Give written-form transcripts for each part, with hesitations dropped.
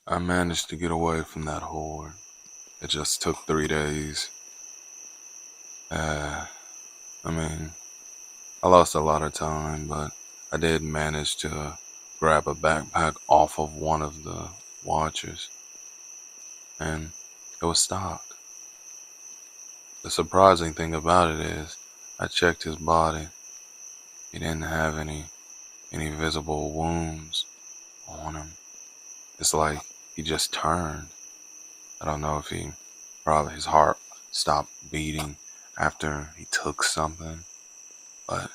I managed to get away from that horde. It just took 3 days. Uh, I mean, I lost a lot of time, but I did manage to grab a backpack off of one of the watchers, and it was stocked. The surprising thing about it is, I checked his body. He didn't have any visible wounds on him. It's like he just turned. I don't know if probably his heart stopped beating after he took something, but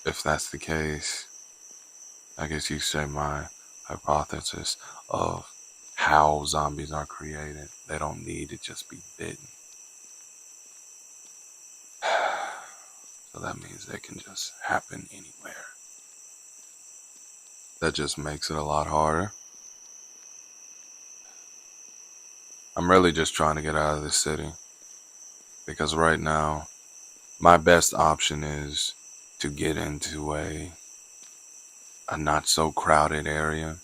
if that's the case, I guess you say my hypothesis of how zombies are created, they don't need to just be bitten. So that means they can just happen anywhere. That just makes it a lot harder. I'm really just trying to get out of this city because right now my best option is to get into a not so crowded area,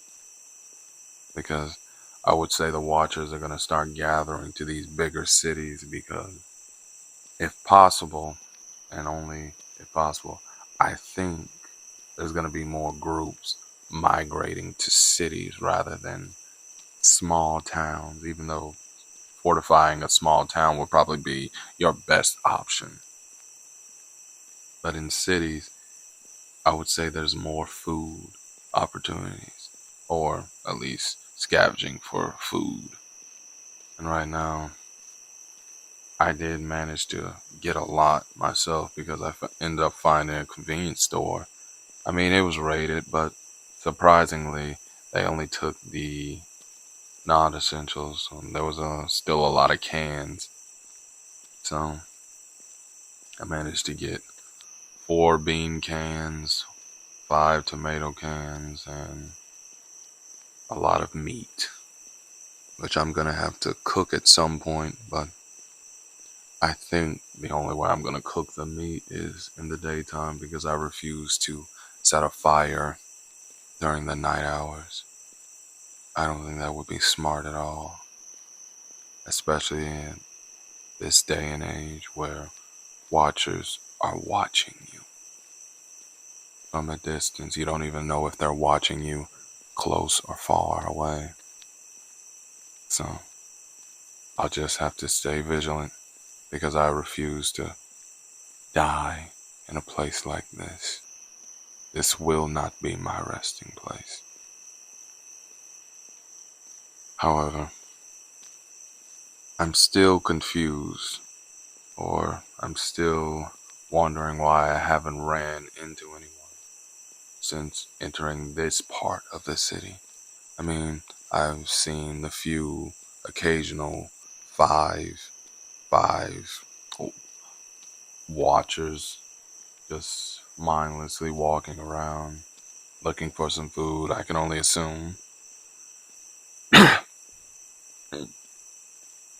because I would say the watchers are going to start gathering to these bigger cities because if possible, and only if possible, I think there's going to be more groups migrating to cities rather than small towns, even though fortifying a small town would probably be your best option. But in cities, I would say there's more food opportunities, or at least scavenging for food. And right now, I did manage to get a lot myself because I ended up finding a convenience store. I mean, it was raided, but surprisingly, they only took the non-essentials. There was still a lot of cans. So I managed to get 4 bean cans, 5 tomato cans, and a lot of meat, which I'm going to have to cook at some point, but I think the only way I'm going to cook the meat is in the daytime because I refuse to set a fire during the night hours. I don't think that would be smart at all, especially in this day and age where watchers are watching you from a distance. You don't even know if they're watching you close or far away. So I'll just have to stay vigilant because I refuse to die in a place like this. This will not be my resting place. However, I'm still confused, or I'm still wondering why I haven't ran into anyone since entering this part of the city. I mean, I've seen the few occasional five watchers just mindlessly walking around looking for some food. I can only assume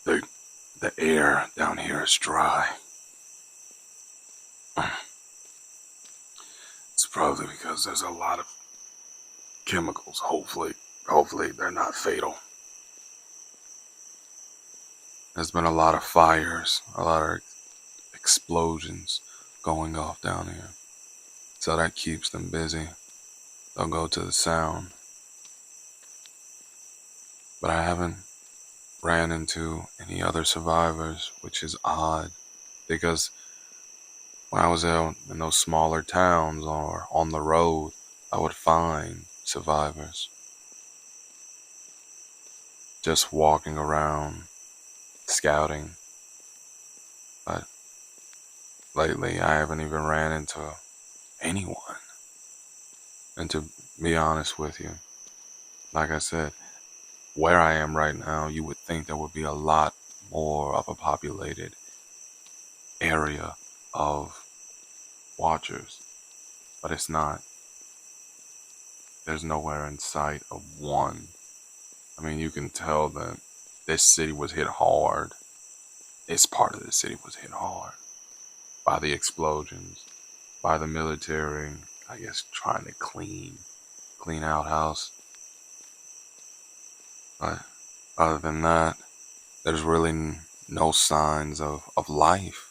the the air down here is dry. It's probably because there's a lot of chemicals. Hopefully they're not fatal. There's been a lot of fires, a lot of explosions going off down here. So that keeps them busy. They'll go to the sound. But I haven't ran into any other survivors, which is odd because when I was out in those smaller towns or on the road, I would find survivors just walking around, scouting. But lately, I haven't even ran into anyone. And to be honest with you, like I said, where I am right now, you would think there would be a lot more of a populated area of watchers, but it's not. There's nowhere in sight of one. I mean, you can tell that this city was hit hard. This part of the city was hit hard by the explosions, by the military, I guess, trying to clean out house. But other than that, there's really no signs of life.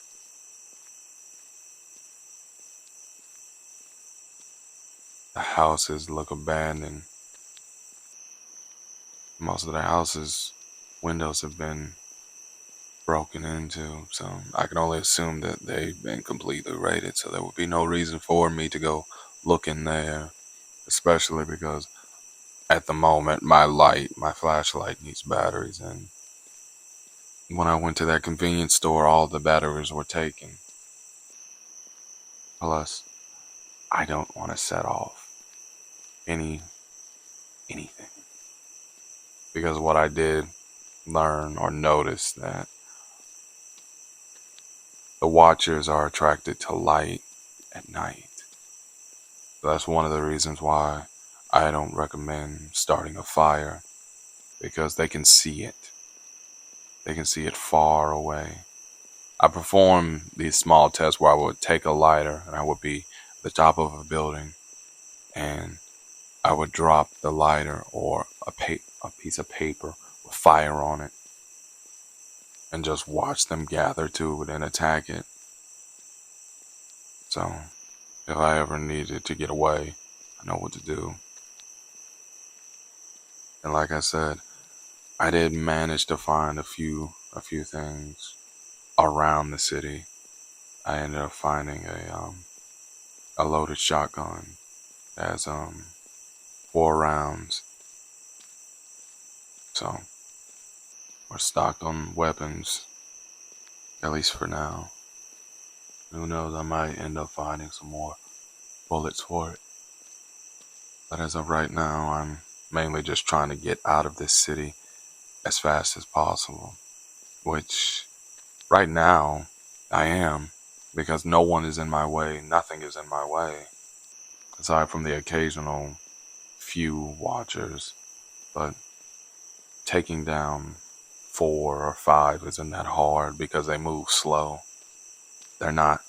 The houses look abandoned. Most of the houses' windows have been broken into, so I can only assume that they've been completely raided, so there would be no reason for me to go look in there, especially because at the moment my flashlight needs batteries, and when I went to that convenience store, all the batteries were taken. Plus, I don't want to set off any anything, because what I did learn or notice that the watchers are attracted to light at night. So that's one of the reasons why I don't recommend starting a fire, because they can see it. They can see it far away. I perform these small tests where I would take a lighter and I would be at the top of a building, and I would drop the lighter or a piece of paper with fire on it and just watch them gather to it and attack it. So if I ever needed to get away, I know what to do. And like I said, I did manage to find a few things around the city. I ended up finding a loaded shotgun that has 4 rounds. So we're stocked on weapons, at least for now. Who knows, I might end up finding some more bullets for it. But as of right now, I'm mainly just trying to get out of this city as fast as possible. Which, right now, I am. Because no one is in my way, nothing is in my way. Aside from the occasional few watchers. But taking down 4 or 5 isn't that hard because they move slow. They're not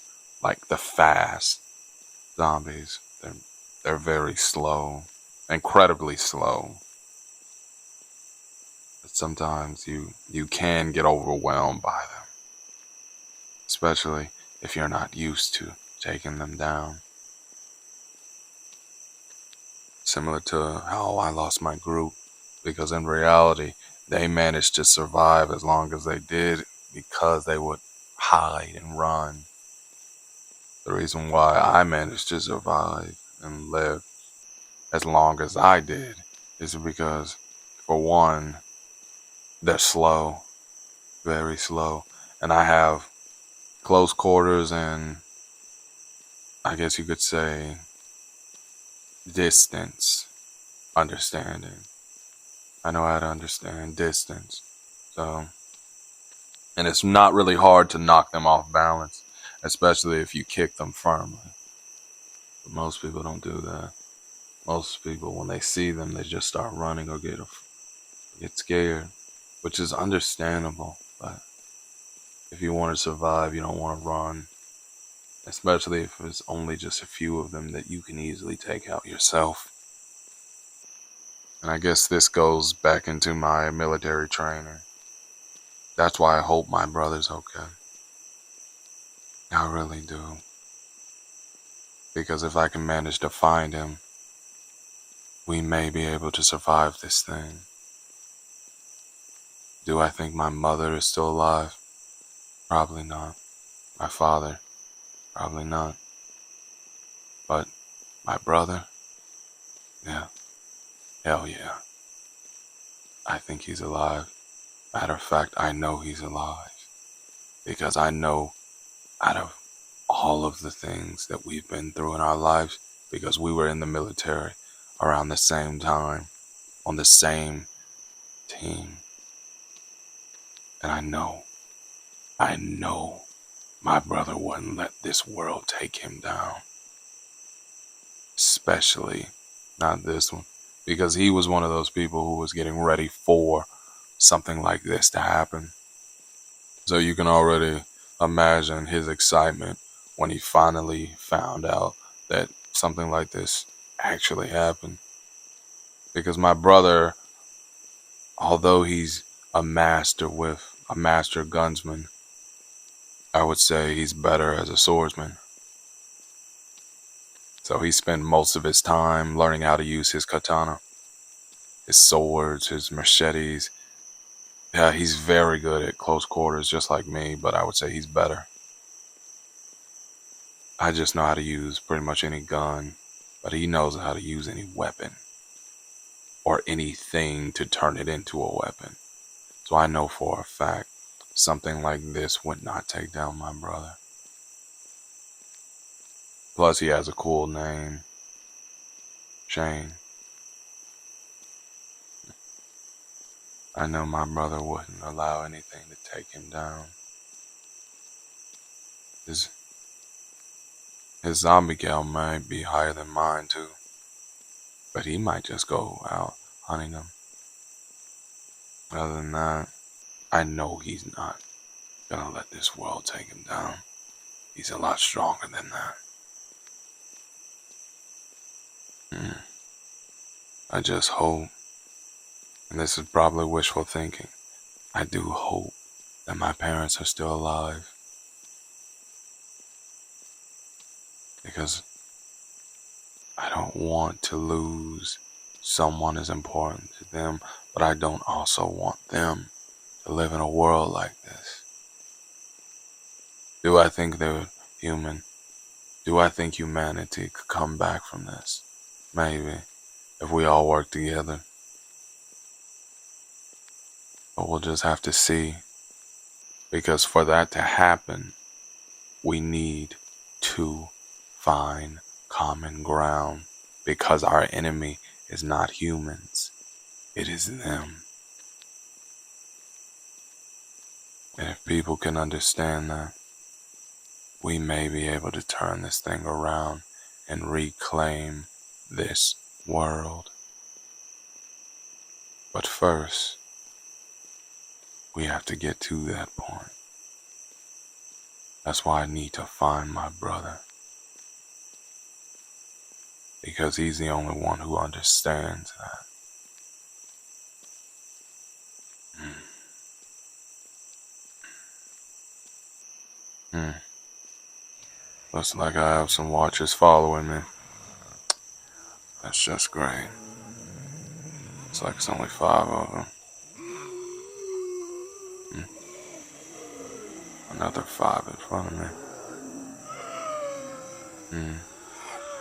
like the fast zombies. They're very slow, incredibly slow. But sometimes you can get overwhelmed by them, especially if you're not used to taking them down. Similar to how I lost my group, because in reality, they managed to survive as long as they did because they would hide and run. The reason why I managed to survive and live as long as I did is because, for one, they're slow, very slow, and I have close quarters and, I guess you could say, distance understanding. I know how to understand distance. So, and it's not really hard to knock them off balance, especially if you kick them firmly. But most people don't do that. Most people, when they see them, they just start running or get scared, which is understandable. But if you want to survive, you don't want to run, especially if it's only just a few of them that you can easily take out yourself. And I guess this goes back into my military training. That's why I hope my brother's okay. I really do. Because if I can manage to find him, we may be able to survive this thing. Do I think my mother is still alive? Probably not. My father? Probably not. But my brother? Yeah. Hell yeah. I think he's alive. Matter of fact, I know he's alive. Because I know out of all of the things that we've been through in our lives, because we were in the military around the same time, on the same team. And I know my brother wouldn't let this world take him down. Especially not this one. Because he was one of those people who was getting ready for something like this to happen. So you can already imagine his excitement when he finally found out that something like this actually happened. Because my brother Although he's a master gunsman, I would say he's better as a swordsman. So he spent most of his time learning how to use his katana, his swords, his machetes. Yeah, he's very good at close quarters, just like me, but I would say he's better. I just know how to use pretty much any gun, but he knows how to use any weapon or anything to turn it into a weapon. So I know for a fact something like this would not take down my brother. Plus, he has a cool name, Shane. I know my brother wouldn't allow anything to take him down. His zombie count might be higher than mine too, but he might just go out hunting them. Other than that, I know he's not gonna let this world take him down. He's a lot stronger than that. I just hope, and this is probably wishful thinking, I do hope that my parents are still alive. Because I don't want to lose someone as important to them, but I don't also want them to live in a world like this. Do I think they're human? Do I think humanity could come back from this? Maybe, if we all work together. But we'll just have to see. Because for that to happen, we need to find common ground. Because our enemy is not humans. It is them. And if people can understand that, we may be able to turn this thing around and reclaim this world. But first, we have to get to that point. That's why I need to find my brother. Because he's the only one who understands that. Looks like I have some watchers following me. That's just great. Looks like it's only 5 of them. Another 5 in front of me.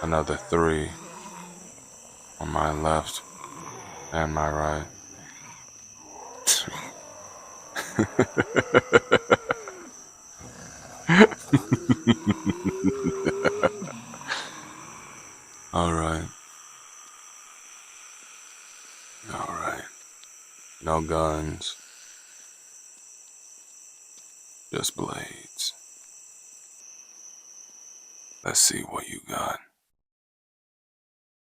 Another 3 on my left and my right. Alright. No guns. Just blades. Let's see what you got.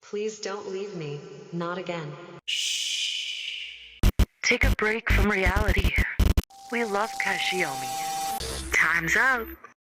Please don't leave me. Not again. Shh. Take a break from reality. We love Kaishume. Time's up.